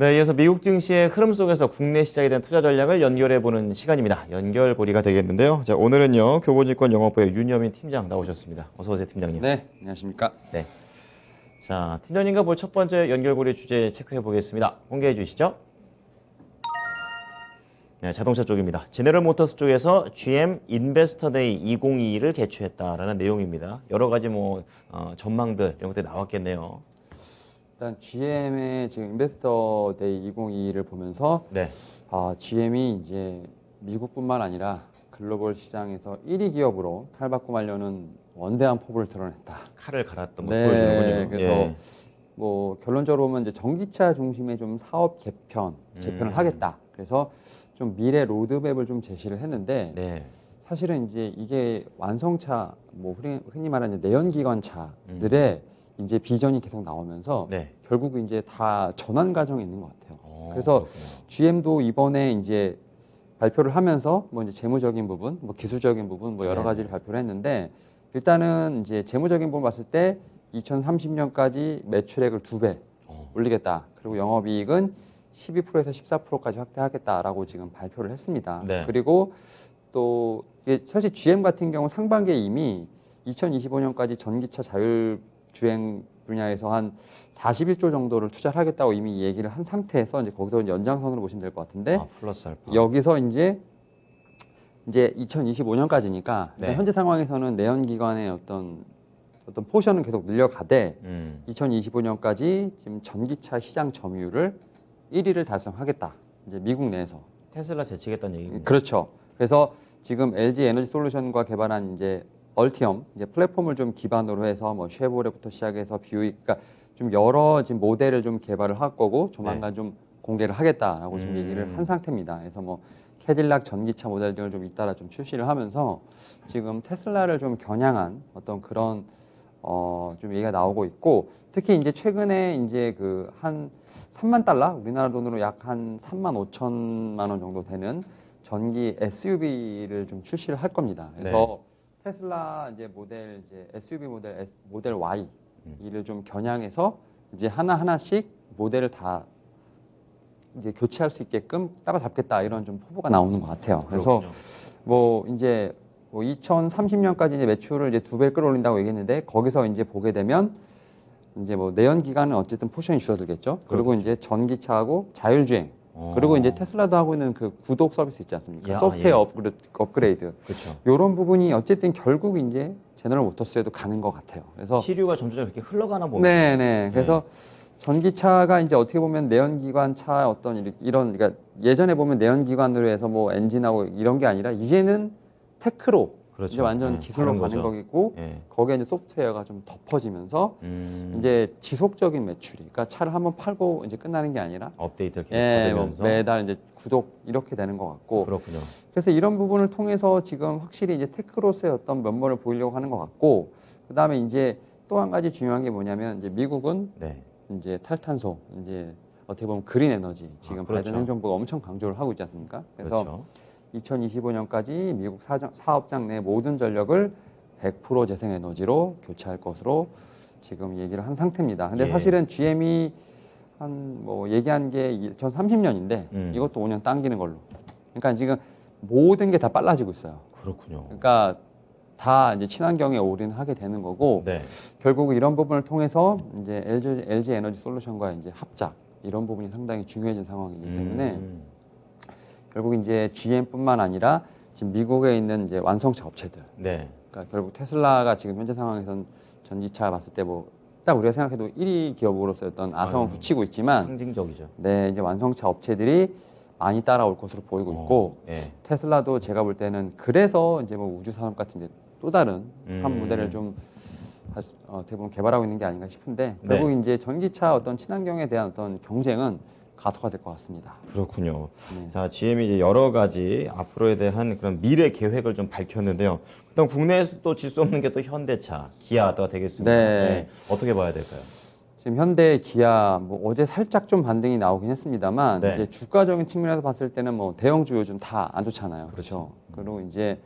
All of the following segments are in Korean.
네, 이어서 미국 증시의 흐름 속에서 국내 시장에 대한 투자 전략을 연결해보는 시간입니다. 연결고리가 되겠는데요. 자, 오늘은요, 교보증권 영업부의 윤여민 팀장 나오셨습니다. 어서 오세요, 팀장님. 네, 안녕하십니까. 네. 자, 팀장님과 볼 첫 번째 연결고리 주제 체크해 보겠습니다. 공개해 주시죠. 네, 자동차 쪽입니다. 제네럴 모터스 쪽에서 GM 인베스터데이 2022를 개최했다라는 내용입니다. 여러 가지 전망들 이런 것들이 나왔겠네요. 일단 GM의 지금 인베스터 데이 2022를 보면서 네. GM이 이제 미국뿐만 아니라 글로벌 시장에서 1위 기업으로 탈바꿈하려는 원대한 포부를 드러냈다. 칼을 갈았던 네, 보여주는군요. 그래서 예. 뭐 결론적으로 보면 이제 전기차 중심의 좀 사업 재편을 하겠다. 그래서 좀 미래 로드맵을 좀 제시를 했는데 네. 사실은 이제 이게 완성차 뭐 흔히 말하는 내연기관차들의 이제 비전이 계속 나오면서 네. 결국 이제 다 전환 과정에 있는 것 같아요. 그래서 그렇구나. GM도 이번에 이제 발표를 하면서 뭐 이제 재무적인 부분, 뭐 기술적인 부분, 뭐 여러 네. 가지를 발표를 했는데 일단은 이제 재무적인 부분 봤을 때 2030년까지 매출액을 2배 올리겠다. 그리고 영업이익은 12%에서 14%까지 확대하겠다라고 지금 발표를 했습니다. 네. 그리고 또 이게 사실 GM 같은 경우 상반기에 이미 2025년까지 전기차 자율주행 분야에서 한 41조 정도를 투자를 하겠다고 이미 얘기를 한 상태에서 이제 거기서 연장선으로 보시면 될 것 같은데 플러스 알파. 여기서 이제 2025년까지니까 네. 현재 상황에서는 내연기관의 어떤 포션은 계속 늘려가되 2025년까지 지금 전기차 시장 점유율을 1위를 달성하겠다. 이제 미국 내에서. 테슬라 제치겠다는 얘기입니다. 그렇죠. 그래서 지금 LG 에너지 솔루션과 개발한 이제 얼티엄 이제 플랫폼을 좀 기반으로 해서 뭐 쉐보레부터 시작해서 뷰이 그러니까 좀 여러 지금 모델을 좀 개발을 할 거고 조만간 좀 공개를 하겠다라고 지금 얘기를 한 상태입니다. 그래서 뭐 캐딜락 전기차 모델 등을 좀 잇따라 좀 출시를 하면서 지금 테슬라를 좀 겨냥한 어떤 그런 좀 얘기가 나오고 있고 특히 이제 최근에 이제 그 한 3만 달러 우리나라 돈으로 약 한 3만 5천만 원 정도 되는 전기 SUV를 좀 출시를 할 겁니다. 그래서 테슬라 이제 모델 이제 SUV 모델 Y 이를 좀 겨냥해서 이제 하나씩 모델을 다 이제 교체할 수 있게끔 따라잡겠다 이런 좀 포부가 나오는 것 같아요. 그래서 그렇군요. 뭐 이제 2030년까지 이제 매출을 이제 2배 끌어올린다고 얘기했는데 거기서 이제 보게 되면 이제 뭐 내연 기관은 어쨌든 포션이 줄어들겠죠. 그리고 이제 전기차하고 자율주행 그리고 이제 테슬라도 하고 있는 그 구독 서비스 있지 않습니까? 소프트웨어 업그레이드. 그렇죠. 이런 부분이 어쨌든 결국 이제 제너럴 모터스에도 가는 것 같아요. 그래서 시류가 점점 이렇게 흘러가나 봅니다. 네네. 그래서 전기차가 이제 어떻게 보면 내연기관 차 어떤 이런 그러니까 예전에 보면 내연기관으로 해서 뭐 엔진하고 이런 게 아니라 이제는 테크로 그렇죠. 이제 완전 기술로 다른 가는 거죠. 거겠고 예. 거기에 이제 소프트웨어가 좀 덮어지면서 이제 지속적인 매출이 그러니까 차를 한번 팔고 이제 끝나는 게 아니라 업데이트를 계속 뭐 받으면서 매달 이제 구독 이렇게 되는 것 같고 그렇군요. 그래서 이런 부분을 통해서 지금 확실히 이제 테크로서의 어떤 면모를 보이려고 하는 것 같고 그다음에 이제 또 한 가지 중요한 게 뭐냐면 이제 미국은 네. 이제 탈탄소 이제 어떻게 보면 그린 에너지 지금 그렇죠. 바이든 행정부가 엄청 강조를 하고 있지 않습니까? 그래서 그렇죠. 2025년까지 미국 사업장 내 모든 전력을 100% 재생에너지로 교체할 것으로 지금 얘기를 한 상태입니다. 근데 예. 사실은 GM이 한 뭐 얘기한 게 2030년인데 이것도 5년 당기는 걸로. 그러니까 지금 모든 게 다 빨라지고 있어요. 그렇군요. 그러니까 다 이제 친환경에 올인하게 되는 거고 네. 결국 이런 부분을 통해서 이제 LG 에너지 솔루션과 이제 합작 이런 부분이 상당히 중요해진 상황이기 때문에 결국 이제 GM뿐만 아니라 지금 미국에 있는 이제 완성차 업체들. 네. 그러니까 결국 테슬라가 지금 현재 상황에선 전기차 봤을 때 뭐 딱 우리가 생각해도 1위 기업으로서 어떤 아성을 붙이고 있지만 상징적이죠. 네, 이제 완성차 업체들이 많이 따라올 것으로 보이고 있고 예. 테슬라도 제가 볼 때는 그래서 이제 뭐 우주 산업 같은 이제 또 다른 사업 모델을 좀 대부분 개발하고 있는 게 아닌가 싶은데 결국 이제 전기차 어떤 친환경에 대한 어떤 경쟁은 가속화될 것 같습니다. 그렇군요. 네. 자, GM이 이제 여러 가지 앞으로에 대한 그런 미래 계획을 좀 밝혔는데요. 그다음 국내에서 또 질 수 없는 게 또 현대차, 기아가 되겠습니다. 네. 어떻게 봐야 될까요? 지금 현대, 기아 뭐 어제 살짝 좀 반등이 나오긴 했습니다만 네. 이제 주가적인 측면에서 봤을 때는 뭐 대형주 요즘 다 안 좋잖아요. 그렇죠. 그리고 이제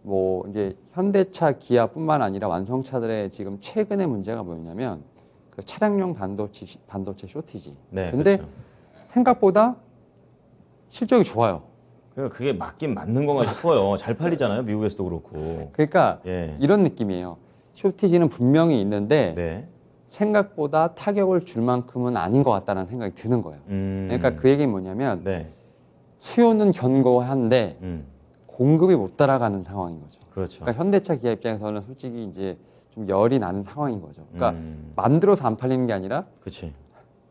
뭐 이제 현대차, 기아뿐만 아니라 완성차들의 지금 최근의 문제가 뭐냐면 그 차량용 반도체 쇼티지. 네. 근데 그렇죠. 생각보다 실적이 좋아요. 그러니까 그게 맞긴 맞는 건가 싶어요. 잘 팔리잖아요. 미국에서도 그렇고. 그러니까 예. 이런 느낌이에요. 쇼티지는 분명히 있는데 네. 생각보다 타격을 줄 만큼은 아닌 것 같다는 생각이 드는 거예요. 그러니까 그 얘기는 뭐냐면 네. 수요는 견고한데 음. 공급이 못 따라가는 상황인 거죠. 그렇죠. 그러니까 현대차 기아 입장에서는 솔직히 이제 좀 열이 나는 상황인 거죠. 그러니까 음. 만들어서 안 팔리는 게 아니라 그치.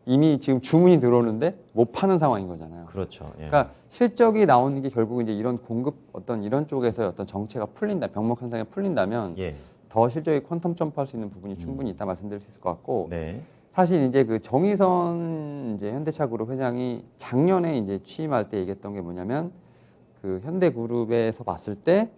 이미 지금 주문이 들어오는데 못 파는 상황인 거잖아요. 그렇죠. 예. 그러니까 실적이 나오는 게 결국 이제 이런 공급 어떤 이런 쪽에서 어떤 정체가 풀린다, 병목 현상이 풀린다면 예. 더 실적이 퀀텀 점프할 수 있는 부분이 충분히 있다 말씀드릴 수 있을 것 같고 네. 사실 이제 그 정의선 이제 현대차 그룹 회장이 작년에 이제 취임할 때 얘기했던 게 뭐냐면 그 현대그룹에서 봤을 때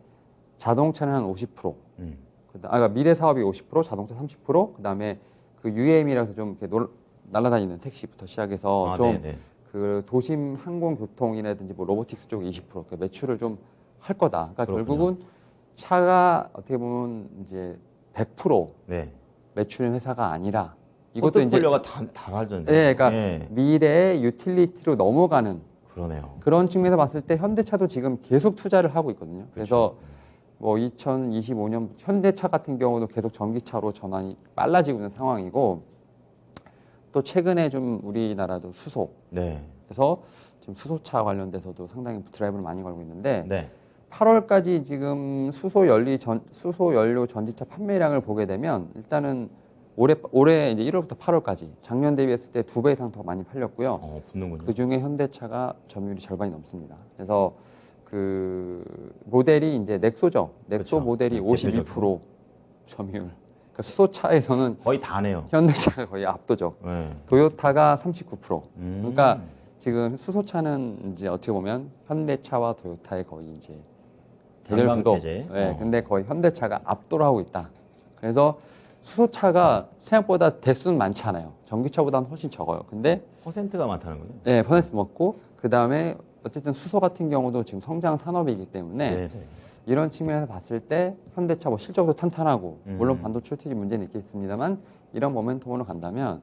자동차는 한 50%, 음. 그러니까 미래 사업이 50%, 자동차 30%, 그다음에 그 UAM이라서 좀 이렇게 날아다니는 택시부터 시작해서 아, 좀 네네. 그 도심 항공교통이라든지 뭐 로보틱스 쪽에 20%, 그러니까 매출을 좀 할 거다. 그러니까 그렇군요. 결국은 차가 어떻게 보면 이제 100% 네. 매출인 회사가 아니라 이것도 이제 포트폴리오가 다 가졌네요. 예, 그러니까 예. 미래의 유틸리티로 넘어가는 그러네요. 그런 측면에서 봤을 때 현대차도 지금 계속 투자를 하고 있거든요. 그래서 뭐 2025년 현대차 같은 경우도 계속 전기차로 전환이 빨라지고 있는 상황이고 또 최근에 좀 우리나라도 수소 네. 그래서 지금 수소차 관련돼서도 상당히 드라이브를 많이 걸고 있는데 네. 8월까지 지금 수소 연료 전지차 판매량을 보게 되면 일단은 올해 이제 1월부터 8월까지 작년 대비했을 때 2배 이상 더 많이 팔렸고요. 붙는군요. 그 중에 현대차가 점유율이 절반이 넘습니다. 그래서 그 모델이 이제 넥소죠. 넥소 그렇죠. 모델이 네, 52% 점유율. 그러니까 수소차에서는 거의 다네요. 현대차가 거의 압도적. 네. 도요타가 39%. 음. 그러니까 지금 수소차는 이제 어떻게 보면 현대차와 도요타의 거의 이제 대결 구도. 양강체제. 네, 근데 거의 현대차가 압도를 하고 있다. 그래서 수소차가 생각보다 대수는 많지 않아요. 전기차보다는 훨씬 적어요. 근데 퍼센트가 많다는 거죠. 네, 퍼센트 먹고 그 다음에 어쨌든 수소 같은 경우도 지금 성장 산업이기 때문에 네. 네. 이런 측면에서 봤을 때 현대차 뭐 실적도 탄탄하고 물론 반도체 쇼티지 문제는 있겠습니다만 이런 모멘텀으로 간다면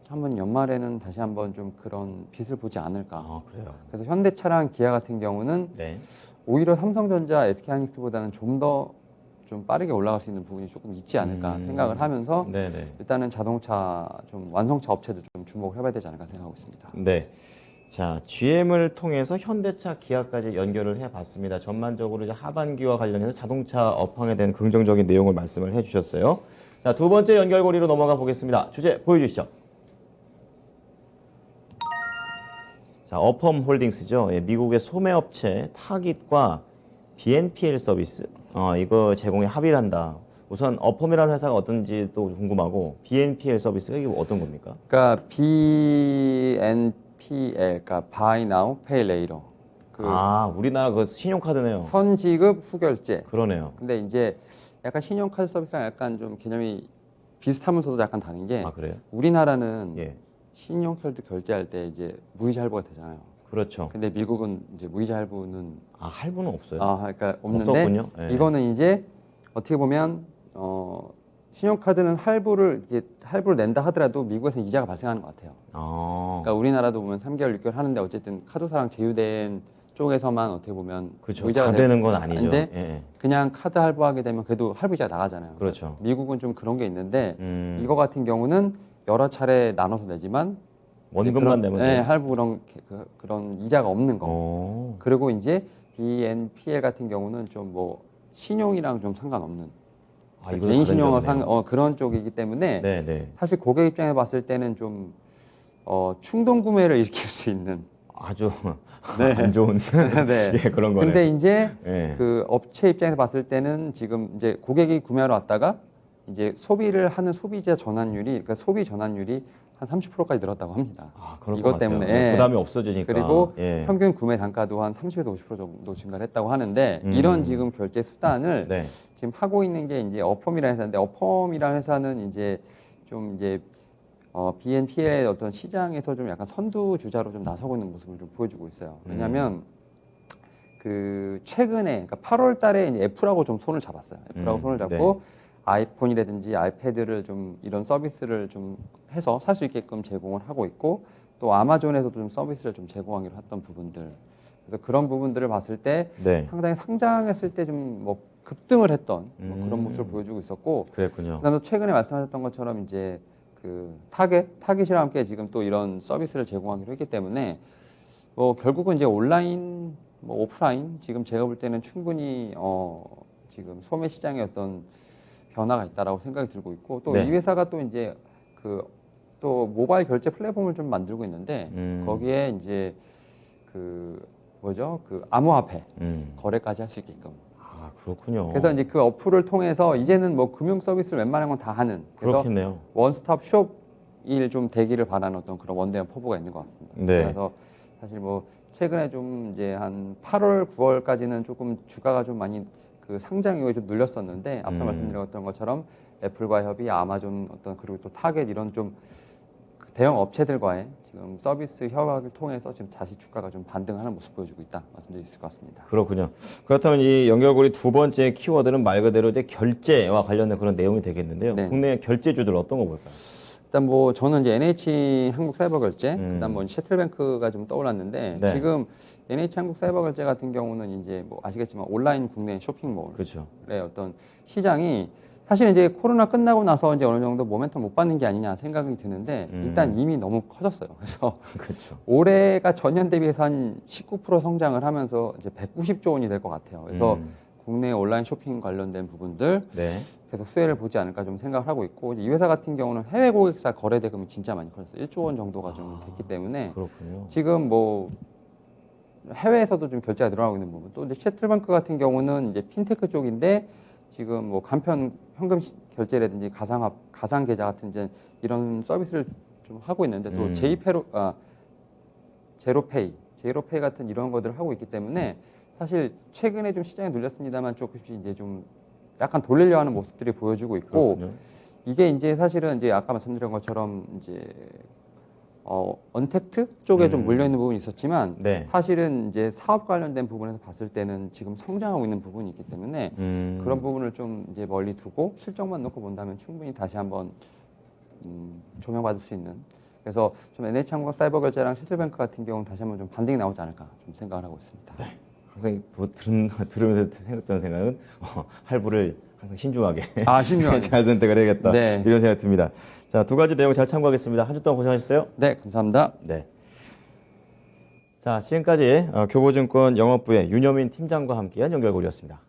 한번 연말에는 다시 한번 좀 그런 빛을 보지 않을까. 아, 그래요. 그래서 현대차랑 기아 같은 경우는 네. 오히려 삼성전자, SK하이닉스보다는 좀 더 좀 빠르게 올라갈 수 있는 부분이 조금 있지 않을까 생각을 하면서 네, 네. 일단은 자동차 좀 완성차 업체도 좀 주목을 해봐야 되지 않을까 생각하고 있습니다. 네. 자, GM을 통해서 현대차, 기아까지 연결을 해봤습니다. 전반적으로 이제 하반기와 관련해서 자동차 업황에 대한 긍정적인 내용을 말씀을 해주셨어요. 자, 두 번째 연결고리로 넘어가 보겠습니다. 주제 보여주시죠. 자, 어펌 홀딩스죠. 예, 미국의 소매업체 타깃과 BNPL 서비스 이거 제공에 합의를 한다. 우선 어펌이라는 회사가 어떤지 또 궁금하고 BNPL 서비스가 이게 어떤 겁니까? 그러니까 BNPL, 그러니까 Buy Now, Pay Later. 그 우리나라 그 신용카드네요. 선지급 후결제. 그러네요. 근데 이제 약간 신용카드 서비스랑 약간 좀 개념이 비슷하면서도 약간 다른 게 그래요? 우리나라는 예. 신용카드 결제할 때 이제 무이자 할부가 되잖아요. 그렇죠. 근데 미국은 이제 무이자 할부는 할부는 없어요. 그러니까 없는데 없었군요. 예. 이거는 이제 어떻게 보면 신용카드는 할부를 낸다 하더라도 미국에서 이자가 발생하는 것 같아요. 그러니까 우리나라도 보면 3개월, 6개월 하는데 어쨌든 카드사랑 제휴된 쪽에서만 어떻게 보면 그렇죠. 무이자가 다 되는 건 아니죠. 근데 예. 그냥 카드 할부하게 되면 그래도 할부이자가 나가잖아요. 그렇죠. 미국은 좀 그런 게 있는데 이거 이거 같은 경우는 여러 차례 나눠서 내지만 원금만 내면 돼요. 할부 그런 이자가 없는 거. 오. 그리고 이제 BNPL 같은 경우는 좀 뭐 신용이랑 좀 상관없는 이거 개인 다른 신용과 그런 쪽이기 때문에 네, 네. 사실 고객 입장에서 봤을 때는 좀 충동 구매를 일으킬 수 있는 아주 네. 안 좋은 네. 예, 그런 거네. 근데 이제 예. 그 업체 입장에서 봤을 때는 지금 이제 고객이 구매하러 왔다가 이제 소비를 하는 소비자 전환율이 그러니까 소비 전환율이 한 30%까지 늘었다고 합니다. 그럴 이것 것 같아요. 때문에 예, 부담이 없어지니까. 그리고 예. 평균 구매 단가도 한 30에서 50% 정도 증가를 했다고 하는데 음. 이런 결제 수단을 네. 지금 하고 있는 게 이제 어펌이라는 회사인데 어펌이라는 회사는 이제 좀 이제 BNPL의 어떤 시장에서 좀 약간 선두 주자로 좀 나서고 있는 모습을 좀 보여주고 있어요. 왜냐하면 그 최근에 그러니까 8월 달에 이제 애플하고 좀 손을 잡았어요. 애플하고 손을 잡고 아이폰이라든지 아이패드를 좀 이런 서비스를 좀 해서 살 수 있게끔 제공을 하고 있고 또 아마존에서도 좀 서비스를 좀 제공하기로 했던 부분들. 그래서 그런 부분들을 봤을 때 네. 상당히 상장했을 때 좀 뭐 급등을 했던 뭐 그런 모습을 보여주고 있었고, 그랬군요. 그다음에 최근에 말씀하셨던 것처럼 이제 그 타깃이랑 함께 지금 또 이런 서비스를 제공하기로 했기 때문에 뭐 결국은 이제 온라인 뭐 오프라인 지금 제가 볼 때는 충분히 지금 소매 시장의 어떤 변화가 있다라고 생각이 들고 있고, 또 이 네. 회사가 또 이제 그 또 모바일 결제 플랫폼을 좀 만들고 있는데 거기에 이제 그 뭐죠? 그 암호화폐 거래까지 할 수 있게끔. 아, 그렇군요. 그래서 이제 그 어플을 통해서 이제는 뭐 금융 서비스를 웬만한 건 다 하는, 그래서 그렇겠네요. 원스톱 숍일 좀 되기를 바라는 어떤 그런 원대한 포부가 있는 것 같습니다. 네. 그래서 사실 뭐 최근에 좀 이제 한 8월, 9월까지는 조금 주가가 좀 많이 그 상장 이후에 좀 눌렸었는데, 앞서 말씀드렸던 것처럼 애플과 협의, 아마존 어떤 그리고 또 타겟 이런 좀 대형 업체들과의 지금 서비스 협약을 통해서 지금 다시 주가가 좀 반등하는 모습 보여주고 있다 말씀드릴 수 있을 것 같습니다. 그렇군요. 그렇다면 이 연결고리 두 번째 키워드는 말 그대로 이제 결제와 관련된 그런 내용이 되겠는데요. 네. 국내 결제주들 어떤 거 볼까요? 일단 뭐 저는 이제 NH 한국사이버결제, 그다음 뭐 셔틀뱅크가 좀 떠올랐는데, 네. 지금 NH 한국사이버결제 같은 경우는 이제 뭐 아시겠지만 온라인 국내 쇼핑몰의 그렇죠. 어떤 시장이 사실 이제 코로나 끝나고 나서 이제 어느 정도 모멘텀 못 받는 게 아니냐 생각이 드는데, 일단 이미 너무 커졌어요. 그래서 그렇죠. 올해가 전년 대비해서 한 19% 성장을 하면서 이제 190조 원이 될 것 같아요. 그래서 국내 온라인 쇼핑 관련된 부분들 네. 계속 수혜를 보지 않을까 좀 생각을 하고 있고, 이 회사 같은 경우는 해외 고객사 거래 대금이 진짜 많이 커졌어요. 1조 원 정도가 좀 됐기 때문에 그렇군요. 지금 뭐 해외에서도 좀 결제가 늘어나고 있는 부분, 또 이제 셔틀뱅크 같은 경우는 이제 핀테크 쪽인데 지금 뭐 간편 현금 결제라든지 가상 계좌 같은 이제 이런 서비스를 좀 하고 있는데, 또 제로페이 같은 이런 것들을 하고 있기 때문에 사실 최근에 좀 시장에 눌렸습니다만 조금씩 이제 좀 약간 돌리려 하는 모습들이 보여주고 있고, 그렇군요. 이게 이제 사실은 이제 아까 말씀드린 것처럼 이제 언택트 쪽에 좀 물려 있는 부분이 있었지만, 네. 사실은 이제 사업 관련된 부분에서 봤을 때는 지금 성장하고 있는 부분이 있기 때문에 그런 부분을 좀 이제 멀리 두고 실적만 놓고 본다면 충분히 다시 한번 조명받을 수 있는, 그래서 좀 NH한국 사이버결제랑 셔틀뱅크 같은 경우는 다시 한번 좀 반등이 나오지 않을까 좀 생각을 하고 있습니다. 네. 항상 뭐 들으면서 생각했던 생각은 할부를 항상 신중하게 신중하게 잘 선택을 해야겠다. 네. 이런 생각이 듭니다. 자, 두 가지 내용 잘 참고하겠습니다. 한 주 동안 고생하셨어요. 네, 감사합니다. 네. 자, 지금까지 교보증권 영업부의 윤여민 팀장과 함께한 연결고리였습니다.